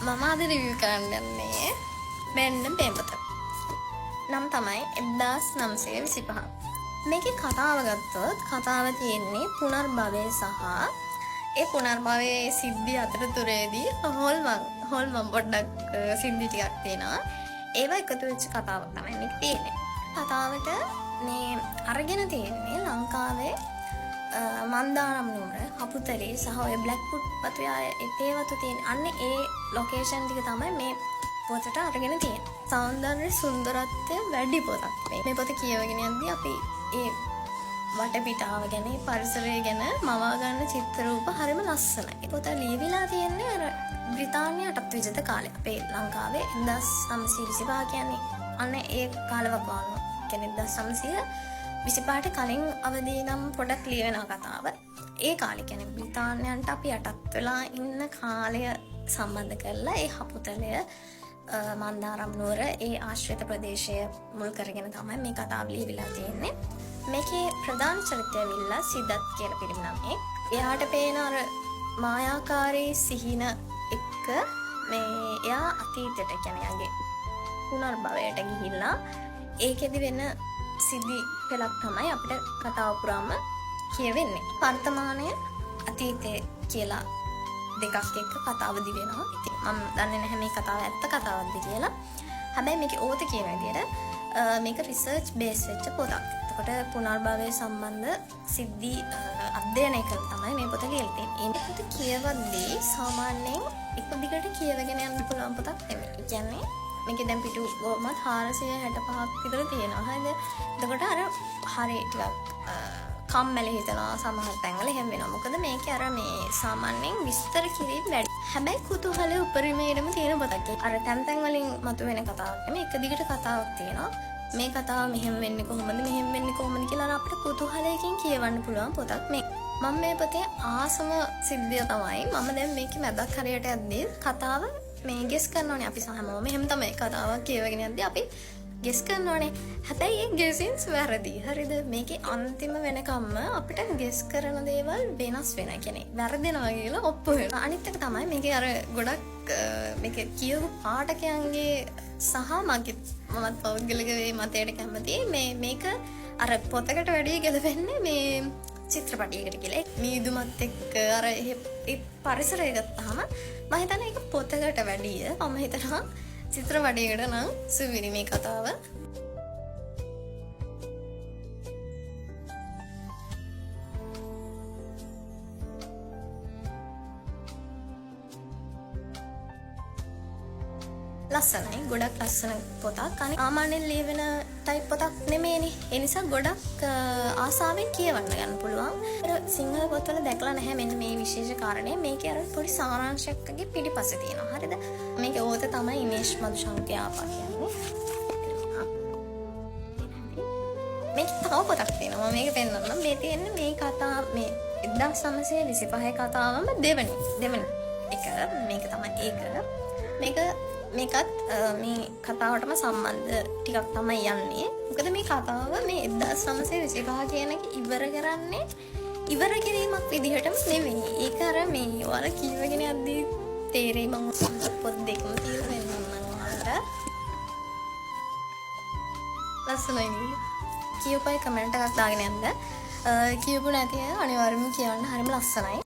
මම අද රිවිව් කරන්න යන්නේ බෙන්ඩන් පේපත. නම් තමයි 1925. මේකේ කතාව ගත්තොත් කතාව තියෙන්නේ පුනර්භවය සහ ඒ පුනර්භවයේ සිද්ධි අතරතුරේදී හොල්මන් පොඩ්ඩක් සිද්ධි ටිකක් තියෙනවා. ඒවා එකතු වෙච්ච කතාවක් තමයි මේක තියෙන්නේ. කතාවට මේ අරගෙන තියෙන්නේ ලංකාවේ මන්දානම් නුවර හපුතරේ සහ ඔය බ්ලැක්වුඩ් වතුයාය ඒ වතු තියෙන අන්න ඒ ලොකේෂන් ටික තමයි මේ පොතට අරගෙන තියෙන්නේ. සෞන්දර්ය සුන්දරත්වය වැඩි පොතක් මේ පොත කියවගෙන යද්දී අපි ඒ වටපිටාව ගැන පරිසරය ගැන මවා ගන්න චිත්‍ර රූප හරිම ලස්සනයි. ඒ පොත ලියවිලා තියෙන්නේ අර බ්‍රිතාන්‍ය අටත් විජිත කාලේ. අපේ ලංකාවේ 1925 කියන්නේ අන්න ඒ කාලවකවානුව. කියන්නේ 1925ට කලින් අවදී නම් පොඩක් ලියවෙන කතාව. ඒ කාලේ කියන්නේ බ්‍රිතාන්‍යයන්ට අපි යටත් වෙලා ඉන්න කාලය සම්බන්ධ කරලා ඒ හපුතලය මන්දාරම් නුවර ඒ ආශ්‍රිත ප්‍රදේශය මුල් කරගෙන තමයි මේ කතාව ලියවිලා තියෙන්නේ. මේකේ ප්‍රධාන චරිතය විල්ලා සිදත් කියලා පිරිමිනමෙක්. එයාට පේන අර මායාකාරී සිහින එක්ක මේ එයා අතීතයට කියන්නේ යගේ පුනර්භවයට ගිහිල්ලා ඒකෙදි වෙන සිද්ධි පෙළක් තමයි අපිට කතාව පුරාම කියවෙන්නේ. වර්තමානය අතීතය කියලා දෙකක් එක්ක කතාව දිවෙනවා. ඉතින් මම දන්නේ නැහැ මේ කතාව ඇත්ත කතාවක්ද කියලා. හැබැයි මේකේ ඕත කියන විදිහට මේක රිසර්ච් බේස් වෙච්ච පොතක්. එතකොට පුනර්භවය සම්බන්ධ සිද්ධි අධ්‍යයනය කරලා තමයි මේ පොත ලියලා තියෙන්නේ. මේ පොත කියවද්දී සාමාන්‍යයෙන් එක දිගට කියවගෙන යන්න පුළුවන් පොතක් නෙමෙයි. කියන්නේ මේක දැන් පිටු ගොමත් 465ක් විතර තියෙනවා. හරිද? එතකොට අර හරිය ටිකක් කම්මැලි හිතනවා සමහර තැන්වල එහෙම වෙනවා. මොකද මේකේ අර මේ සාමාන්‍යයෙන් විස්තර කිරීම වැඩි. හැබැයි කුතුහලයේ උපරිමයටම තියෙන පොතක්. අර තැන් වලින් මතුවෙන කතාවක් නෙමෙයි. එක දිගට කතාවක් තියෙනවා. මේ කතාව මෙහෙම වෙන්නේ කොහොමද මෙහෙම වෙන්නේ කොහොමද කියලා අපිට කුතුහලයෙන් කියවන්න පුළුවන් පොතක් මේ. මම මේ පොතේ ආසම සිද්ධිය තමයි මම දැන් මේකේ මැදක් හරියට යද්දී කතාව මේ ගෙස් කරනෝනේ අපි හැමෝම එහෙම තමයි කතාවක් කියවගෙන යද්දී අපි ගෙස් කරනෝනේ. හැබැයි ඒ ගෙසින්ස් වැරදි. හරිද? මේකේ අන්තිම වෙනකම්ම අපිට ගෙස් කරන දේවල් වෙනස් වෙනවා. කියන්නේ වැරදෙනවා කියලා ඔප්පු වෙනවා. අනිත් එක තමයි මේකේ අර ගොඩක් මේකේ කියවපු පාඨකයන්ගේ සහ මමත් පෞද්ගලික වේ මතයට කැමතියි. මේක අර පොතකට වැඩිය ගැලපෙන්නේ මේ චිත්‍රපටයකට කියලා. මීදුමත් එක්ක අර ඒ පරිසරය ගත්තාම මම හිතන්නේ ඒක පොතකට වැඩිය මම හිතනවා චිත්‍රපටයකට නම් සුවිරි මේ කතාව. ලස්සනයි. ගොඩක් ලස්සන පොතක්. අනේ සාමාන්‍යයෙන් ලියවෙන ටයිප් පොතක් නෙමෙයිනේ. ඒ නිසා ගොඩක් ආසාවෙන් කියවන්න ගන්න පුළුවන්. සිංහල පොත්වල දැකලා නැහැ මෙන්න මේ විශේෂ කාරණේ. මේකේ අර පොඩි සාරාංශයක්ගේ පිටිපස්සේ තියෙනවා. හරිද? මේකේ ඕත තමයි ඉනේෂ් මදුශංකය ආපා කියන්නේ. මේක තව පොතක් තියෙනවා. මේක පෙන්නන්න. මේ තියෙන්නේ මේ කතාව මේ 1925 කතාවම දෙවනි එක. මේක තමයි ඒක. මේකත් මේ කතාවටම සම්බන්ධ ටිකක් තමයි යන්නේ. මොකද මේ කතාව මේ 1925 කියන එක ඉවර කිරීමක් විදිහටම නෙවෙයි. ඒක අර මේ ඔයාලා කියවගෙන යද්දී තේරෙයි මම පොත් දෙකම තියලා දෙන්නම් ඔයාලට. ලස්සනයි. කියපයි කමෙන්ට් එකක් දාගෙන යන්න. කියපු නැති අය අනිවාර්යයෙන්ම කියන්න හරිම ලස්සනයි.